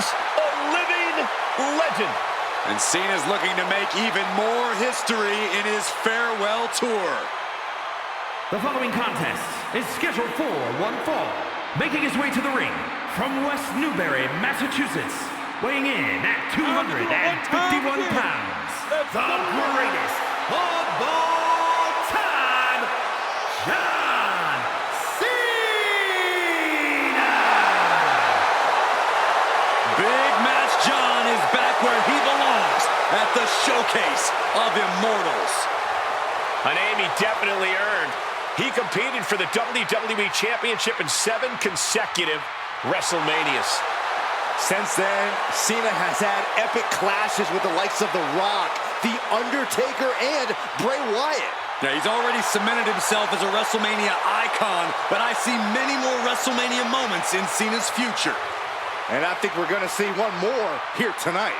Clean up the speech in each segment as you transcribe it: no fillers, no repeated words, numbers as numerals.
course, a living legend. And Cena's looking to make even more history in his farewell tour. The following contest is scheduled for one fall. Making his way to the ring from West Newbury, Massachusetts, weighing in at 251 pounds, the greatest of all time, John Cena! Big Match John is back where he belongs, at the showcase of immortals. A name he definitely earned. He competed for the WWE Championship in 7 consecutive WrestleManias. Since then, Cena has had epic clashes with the likes of The Rock, The Undertaker, and Bray Wyatt. Now, he's already cemented himself as a WrestleMania icon, but I see many more WrestleMania moments in Cena's future. And I think we're going to see one more here tonight.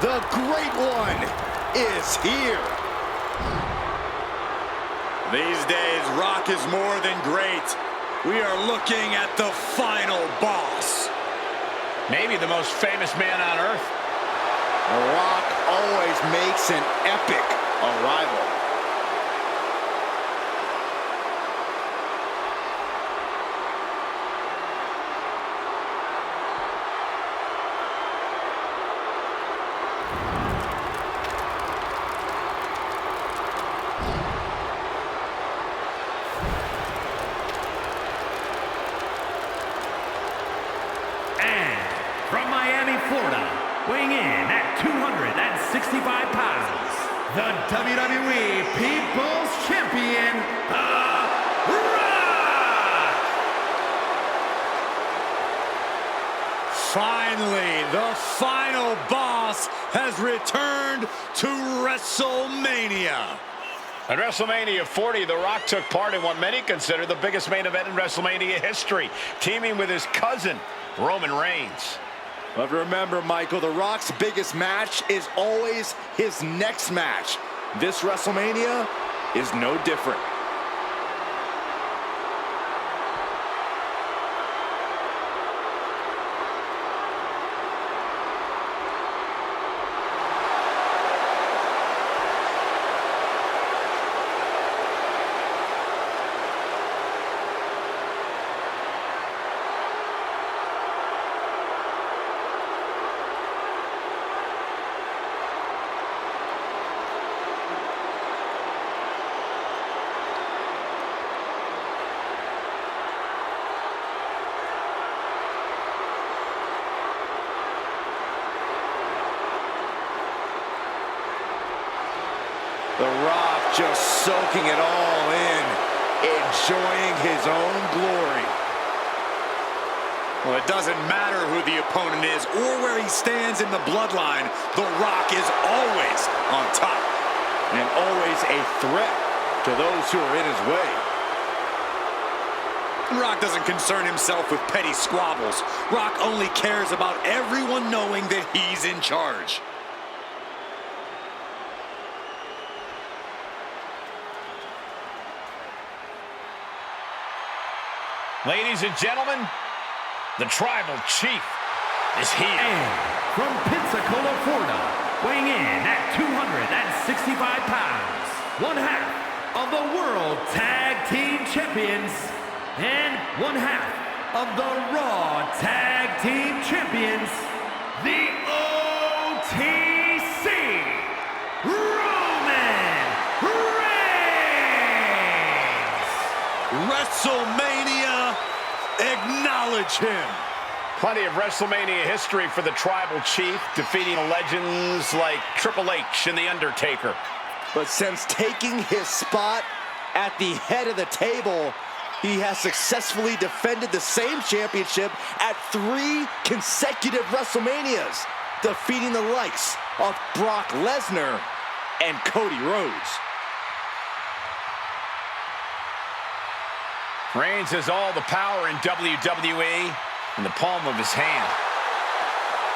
The Great One is here. These days, Rock is more than great. We are looking at the final boss. Maybe the most famous man on earth. The Rock always makes an epic arrival. From Miami, Florida, weighing in at 265 pounds, the WWE People's Champion, The Rock! Finally, the final boss has returned to WrestleMania. At WrestleMania 40, The Rock took part in what many consider the biggest main event in WrestleMania history, teaming with his cousin, Roman Reigns. But remember, Michael, The Rock's biggest match is always his next match. This WrestleMania is no different. The Rock just soaking it all in, enjoying his own glory. Well, it doesn't matter who the opponent is or where he stands in the bloodline, The Rock is always on top. and always a threat to those who are in his way. Rock doesn't concern himself with petty squabbles. Rock only cares about everyone knowing that he's in charge. Ladies and gentlemen, the Tribal Chief is here. And from Pensacola, Florida, weighing in at 265 pounds, one half of the World Tag Team Champions and one half of the Raw Tag Team Champions, the OTC, Roman Reigns! WrestleMania, acknowledge him. Plenty of WrestleMania history for the Tribal Chief, defeating legends like Triple H and the Undertaker. But since taking his spot at the head of the table, he has successfully defended the same championship at 3 consecutive WrestleManias, defeating the likes of Brock Lesnar and Cody Rhodes. Reigns has all the power in WWE in the palm of his hand.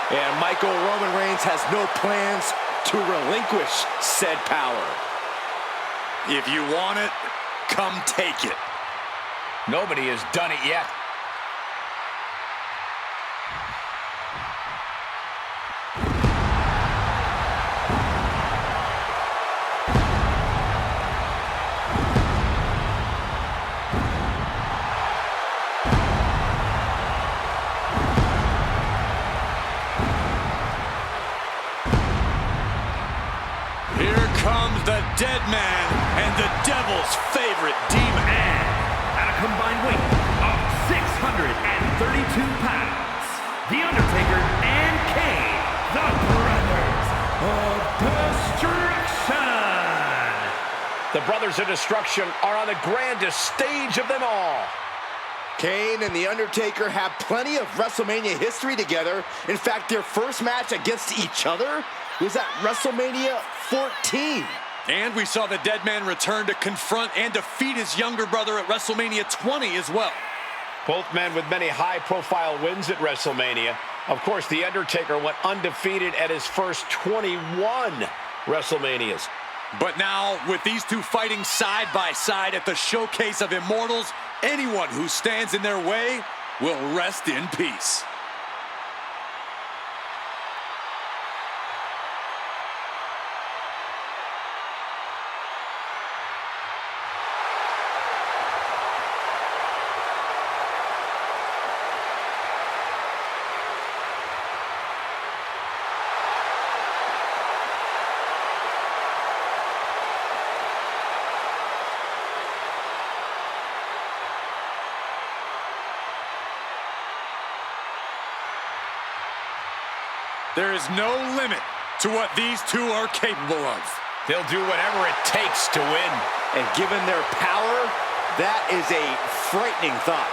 And Roman Reigns has no plans to relinquish said power. If you want it, come take it. Nobody has done it yet. Here comes the dead man and the devil's favorite demon. And at a combined weight of 632 pounds, The Undertaker and Kane, the Brothers of Destruction. The Brothers of Destruction are on the grandest stage of them all. Kane and The Undertaker have plenty of WrestleMania history together. In fact, their first match against each other was at WrestleMania 14. And we saw the dead man return to confront and defeat his younger brother at WrestleMania 20 as well. Both men with many high-profile wins at WrestleMania. Of course, The Undertaker went undefeated at his first 21 WrestleManias. But now, with these two fighting side by side at the Showcase of Immortals, anyone who stands in their way will rest in peace. There is no limit to what these two are capable of. They'll do whatever it takes to win. And given their power, that is a frightening thought.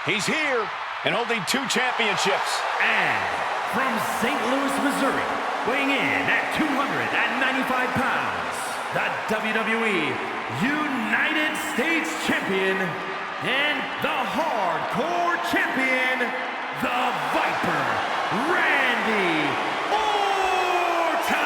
He's here and holding 2 championships. And from St. Louis, Missouri, weighing in at 295 pounds, the WWE United States Champion and the Hardcore Champion, the Viper, Randy Orton!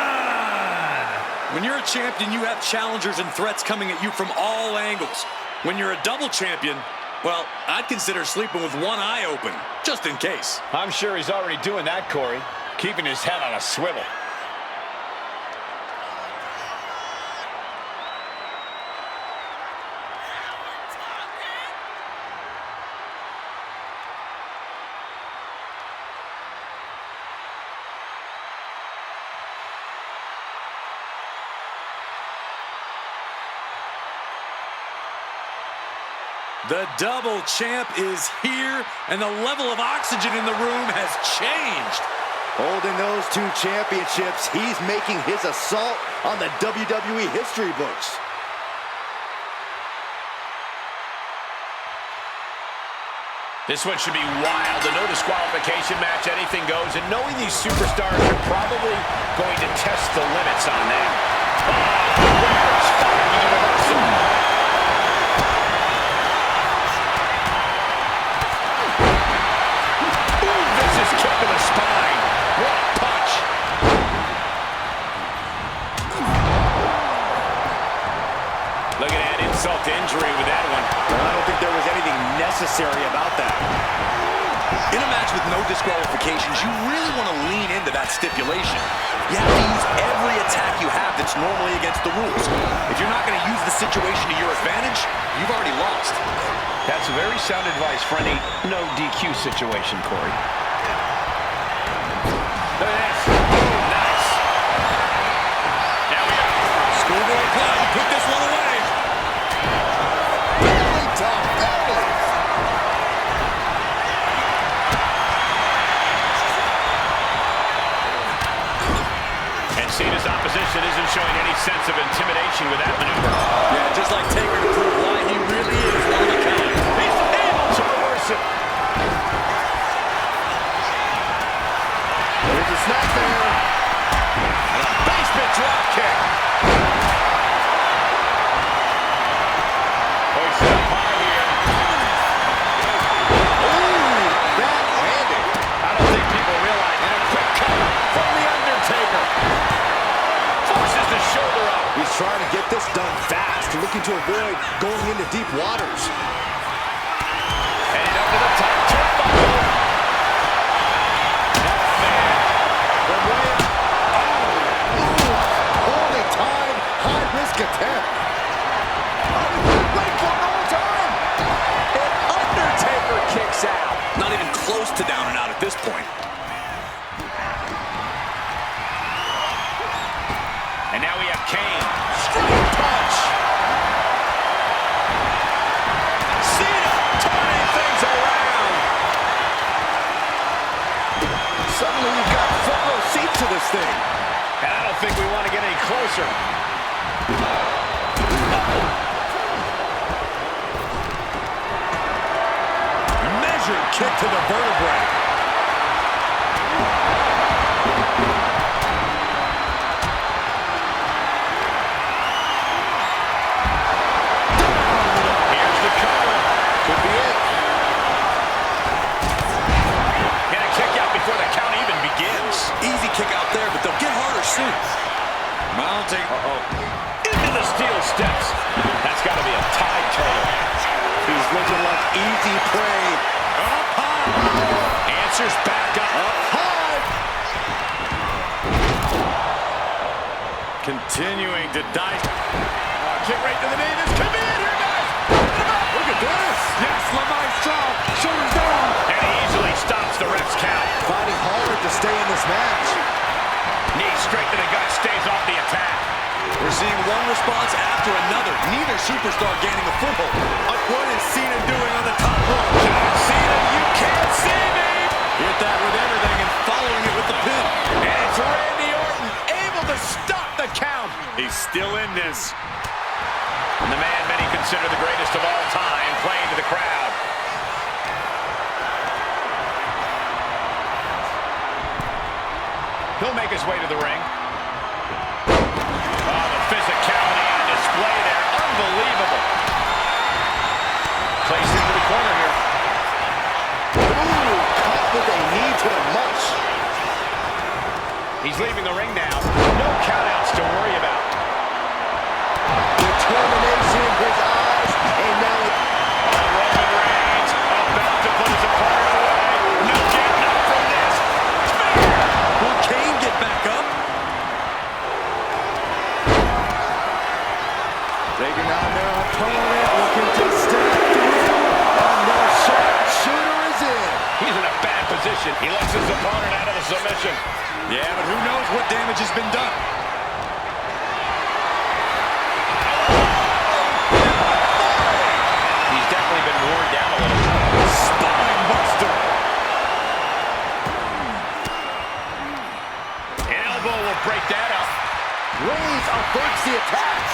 When you're a champion, you have challengers and threats coming at you from all angles. When you're a double champion, well, I'd consider sleeping with one eye open, just in case. I'm sure he's already doing that, Corey, keeping his head on a swivel. The double champ is here, and the level of oxygen in the room has changed. Holding those two championships, he's making his assault on the WWE history books. This one should be wild. A no disqualification match, anything goes. And knowing these superstars are probably going to test the limits on that. Ooh, vicious kick to the spine. What a punch. Look at that insult to injury with that one. I don't think there was anything necessary about that. In a match with no disqualifications, you really want to lean into that stipulation. You have to use every attack you have that's normally against the rules. If you're not going to use the situation to your advantage, you've already lost. That's very sound advice for any no DQ situation, Corey. Look at this. Oh, nice. Now we are. Schoolboy Clown put this one away. Really tough belly. And Cena's opposition isn't showing any sense of intimidation with that maneuver. Yeah, just like Taker to prove why he really is one of a kind. He's able to reverse it. There's a snap there. And a basement drop kick. Oh, he's set up high here. Ooh, backhanded. I don't think people realize. And a quick cover from the Undertaker. Forces the shoulder up. He's trying to get this done fast, looking to avoid going into deep waters. And up to the top turnbuckle. Oh, man. From way holy time, high-risk attempt. Wait for it all the time. And Undertaker kicks out. Not even close to down and out at this point. And now we have Kane. Straight punch. Cena turning things around. Suddenly you've got front row seats to this thing. And I don't think we want to get any closer. Measured kick to the vertebrae. Here's the cover. Could be it. And a kick out before the count even begins. Easy kick out there, but they'll get harder soon. Mounting. Into the steel steps. That's got to be a tide turtle. He's looking like easy prey. Up high. Answers back up. Up high. Continuing to dive. Kick right to the knee. This could be it here, guys. Look at this. Yes, La Maestro. Shoulders down. And he easily stops the ref's count. Fighting hard to stay in this match. Knee straight to the gut. Stays off the attack. We're seeing one response after another. Neither superstar gaining a foothold. What is Cena doing on the top rope? John Cena, you can't see me. Hit that with everything and following it with the pin. And it's Randy Orton able to stop the count. He's still in this. And the man many consider the greatest of all time playing to the crowd. He'll make his way to the ring. Oh, the physicality on display there. Unbelievable. Placed into the corner here. Ooh, caught with a knee to the mush. He's leaving the ring now. No countouts to worry about. Determination in his eyes, and now it... Roman Reigns about to put his opponent away. No getting up from this. Spear. Will Kane get back up? Taking on their opponent, looking to step through. And the sharpshooter is in. He's in a bad position. He lets his opponent out of the submission. Yeah, but who knows what damage has been done. He's definitely been worn down a little. Spine buster. the attacks.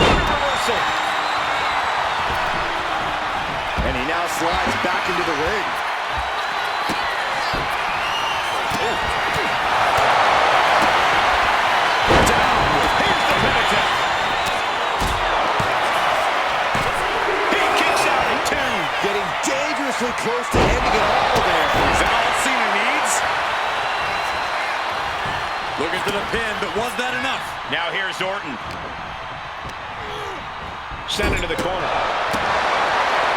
Reversal. And he now slides back into the ring. Here's the pin attempt. He kicks out at 2. Getting dangerously close to ending it all there. Is that all Cena needs? Looking for the pin, but was that enough? Now here's Orton. Sent into the corner.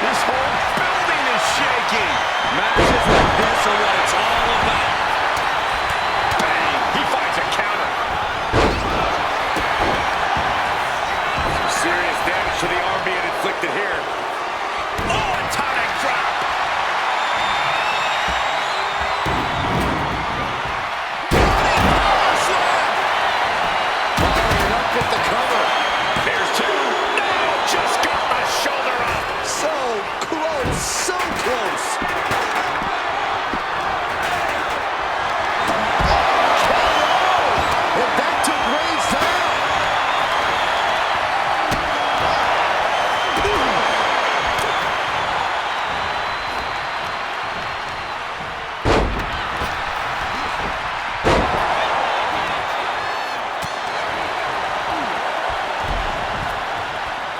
This whole building is shaking. Matches like this are what it's all about. Bang. He finds a counter. Some serious damage to the arm being inflicted here. Oh, atomic drop. Following up with the cover. There's 2. No, just got the shoulder up. So close, so close. And that took Reigns down.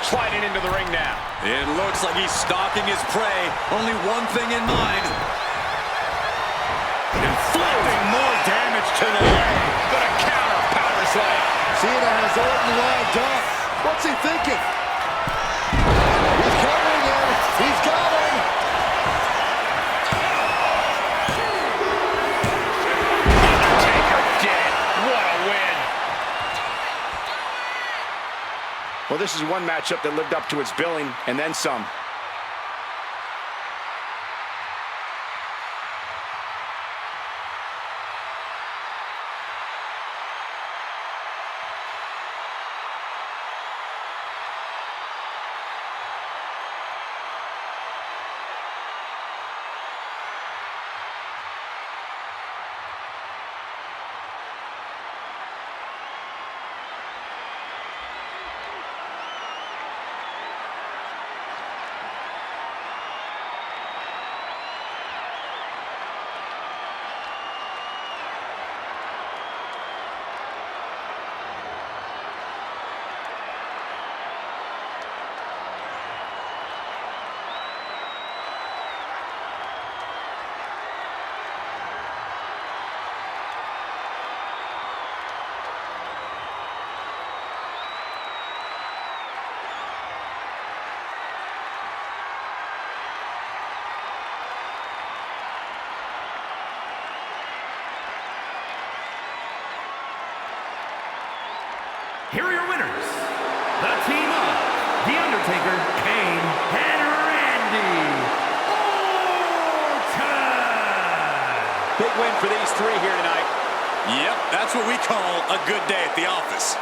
Sliding into the ring now. It looks like he's stalking his prey. Only one thing in mind. Inflicting more damage to the leg. Gonna counter power slam. Cena has Orton lined up. What's he thinking? He's covering him. He's got him. Undertaker dead. What a win. Well, this is one matchup that lived up to its billing and then some. Here are your winners, the team of The Undertaker, Kane, and Randy Orton. Big win for these 3 here tonight. Yep, that's what we call a good day at the office.